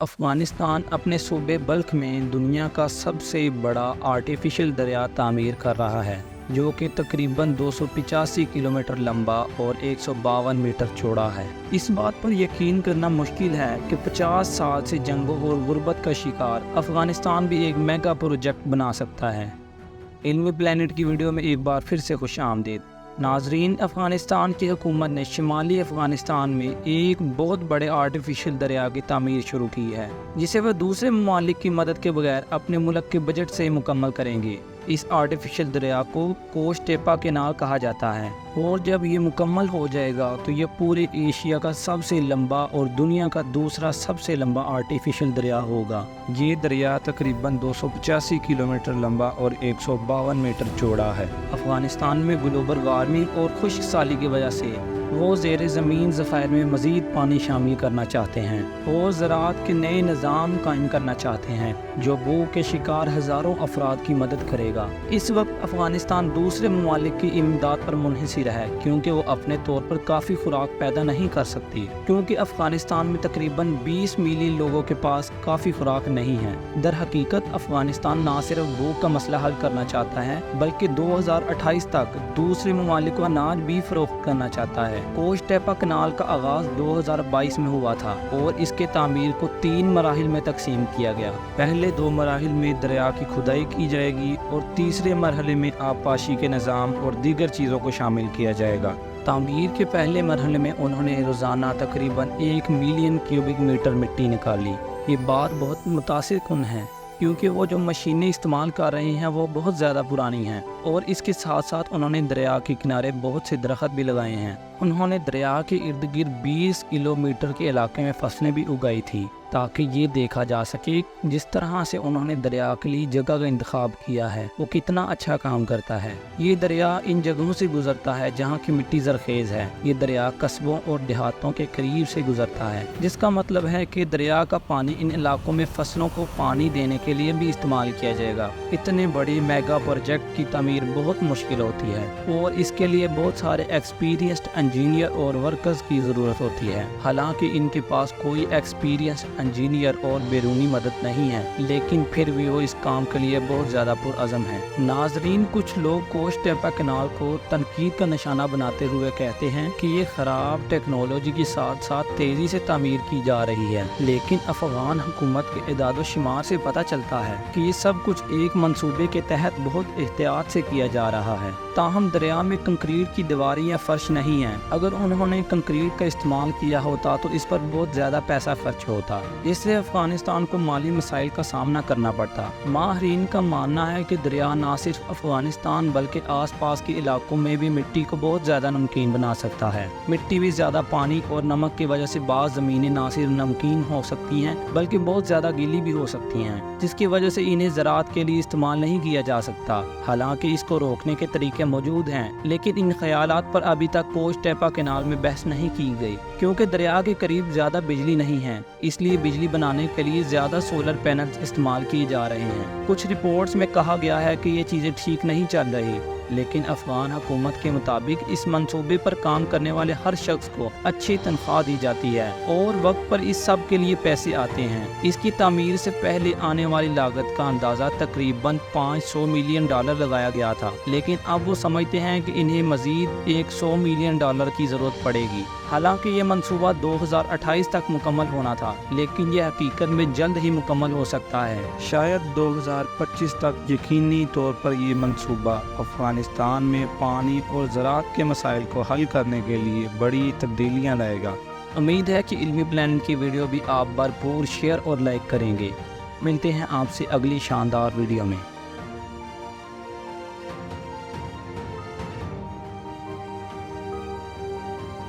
افغانستان اپنے صوبے بلخ میں دنیا کا سب سے بڑا آرٹیفیشل دریا تعمیر کر رہا ہے، جو کہ تقریباً 285 کلومیٹر لمبا اور 152 میٹر چوڑا ہے۔ اس بات پر یقین کرنا مشکل ہے کہ 50 سال سے جنگوں اور غربت کا شکار افغانستان بھی ایک میگا پروجیکٹ بنا سکتا ہے۔ علمی پلانٹ کی ویڈیو میں ایک بار پھر سے خوش آمدید۔ ناظرین، افغانستان کی حکومت نے شمالی افغانستان میں ایک بہت بڑے آرٹیفیشل دریا کی تعمیر شروع کی ہے، جسے وہ دوسرے ممالک کی مدد کے بغیر اپنے ملک کے بجٹ سے مکمل کریں گے۔ اس آرٹیفیشل دریا کو کوش ٹیپا کینال کہا جاتا ہے، اور جب یہ مکمل ہو جائے گا تو یہ پورے ایشیا کا سب سے لمبا اور دنیا کا دوسرا سب سے لمبا آرٹیفیشل دریا ہوگا۔ یہ دریا تقریباً 285 کلومیٹر لمبا اور 152 میٹر چوڑا ہے۔ افغانستان میں گلوبل وارمنگ اور خشک سالی کی وجہ سے وہ زیر زمین ذخائر میں مزید پانی شامل کرنا چاہتے ہیں اور زراعت کے نئے نظام قائم کرنا چاہتے ہیں جو بھوک کے شکار ہزاروں افراد کی مدد کرے گا۔ اس وقت افغانستان دوسرے ممالک کی امداد پر منحصر ہے، کیونکہ وہ اپنے طور پر کافی خوراک پیدا نہیں کر سکتی، کیونکہ افغانستان میں تقریباً 20 ملین لوگوں کے پاس کافی خوراک نہیں ہے۔ در حقیقت افغانستان نہ صرف بھوک کا مسئلہ حل کرنا چاہتا ہے، بلکہ 2028 تک دوسرے ممالک کو اناج بھی فروخت کرنا چاہتا ہے۔ کوش ٹیپا کنال کا آغاز 2022 میں ہوا تھا اور اس کے تعمیر کو 3 مراحل میں تقسیم کیا گیا۔ پہلے 2 مراحل میں دریا کی کھدائی کی جائے گی اور تیسرے مرحلے میں آبپاشی کے نظام اور دیگر چیزوں کو شامل کیا جائے گا۔ تعمیر کے پہلے مرحلے میں انہوں نے روزانہ تقریباً 1 ملین کیوبک میٹر مٹی نکالی۔ یہ بات بہت متاثر کن ہے، کیونکہ وہ جو مشینیں استعمال کر رہے ہیں وہ بہت زیادہ پرانی ہیں، اور اس کے ساتھ ساتھ انہوں نے دریا کے کنارے بہت سے درخت بھی لگائے ہیں۔ انہوں نے دریا کے ارد گرد 20 کلومیٹر کے علاقے میں فصلیں بھی اگائی تھی، تاکہ یہ دیکھا جا سکے جس طرح سے انہوں نے دریا کے لیے جگہ کا انتخاب کیا ہے وہ کتنا اچھا کام کرتا ہے۔ یہ دریا ان جگہوں سے گزرتا ہے جہاں کی مٹی زرخیز ہے۔ یہ دریا قصبوں اور دیہاتوں کے قریب سے گزرتا ہے، جس کا مطلب ہے کہ دریا کا پانی ان علاقوں میں فصلوں کو پانی دینے کے لیے بھی استعمال کیا جائے گا۔ اتنے بڑے میگا پروجیکٹ کی تعمیر بہت مشکل ہوتی ہے، اور اس کے لیے بہت سارے ایکسپیرینسڈ انجینئر اور ورکرز کی ضرورت ہوتی ہے۔ حالانکہ ان کے پاس کوئی ایکسپیرینسڈ انجینئر اور بیرونی مدد نہیں ہے، لیکن پھر بھی وہ اس کام کے لیے بہت زیادہ پرعزم ہیں۔ ناظرین، کچھ لوگ کوش ٹیپا کینال کو تنقید کا نشانہ بناتے ہوئے کہتے ہیں کہ یہ خراب ٹیکنالوجی کے ساتھ ساتھ تیزی سے تعمیر کی جا رہی ہے، لیکن افغان حکومت کے اعداد و شمار سے پتہ چلتا ہے کہ یہ سب کچھ ایک منصوبے کے تحت بہت احتیاط سے کیا جا رہا ہے۔ تاہم دریا میں کنکریٹ کی دیواریں یا فرش نہیں ہیں۔ اگر انہوں نے کنکریٹ کا استعمال کیا ہوتا تو اس پر بہت زیادہ پیسہ خرچ ہوتا، اس سے افغانستان کو مالی مسائل کا سامنا کرنا پڑتا۔ ماہرین کا ماننا ہے کہ دریا نہ صرف افغانستان بلکہ آس پاس کے علاقوں میں بھی مٹی کو بہت زیادہ نمکین بنا سکتا ہے۔ مٹی بھی زیادہ پانی اور نمک کی وجہ سے بعض زمینیں نہ صرف نمکین ہو سکتی ہیں بلکہ بہت زیادہ گیلی بھی ہو سکتی ہیں، جس کی وجہ سے انہیں زراعت کے لیے استعمال نہیں کیا جا سکتا۔ حالانکہ اس کو روکنے کے طریقے موجود ہیں، لیکن ان خیالات پر ابھی تک کوش ٹیپا کینال میں بحث نہیں کی گئی، کیونکہ دریا کے قریب زیادہ بجلی نہیں ہے، اس لیے بجلی بنانے کے لیے زیادہ سولر پینلز استعمال کیے جا رہے ہیں۔ کچھ رپورٹس میں کہا گیا ہے کہ یہ چیزیں ٹھیک نہیں چل رہی، لیکن افغان حکومت کے مطابق اس منصوبے پر کام کرنے والے ہر شخص کو اچھی تنخواہ دی جاتی ہے اور وقت پر اس سب کے لیے پیسے آتے ہیں۔ اس کی تعمیر سے پہلے آنے والی لاگت کا اندازہ تقریباً $500 ملین لگایا گیا تھا، لیکن اب وہ سمجھتے ہیں کہ انہیں مزید $100 ملین کی ضرورت پڑے گی۔ حالانکہ یہ منصوبہ 2028 تک مکمل ہونا تھا، لیکن یہ حقیقت میں جلد ہی مکمل ہو سکتا ہے۔ شاید 2025 تک یقینی طور پر یہ منصوبہ افغانستان میں پانی اور زراعت کے مسائل کو حل کرنے کے لیے بڑی تبدیلیاں لائے گا۔ امید ہے کہ علمی پلانٹ کی ویڈیو بھی آپ بھرپور شیئر اور لائک کریں گے۔ ملتے ہیں آپ سے اگلی شاندار ویڈیو میں۔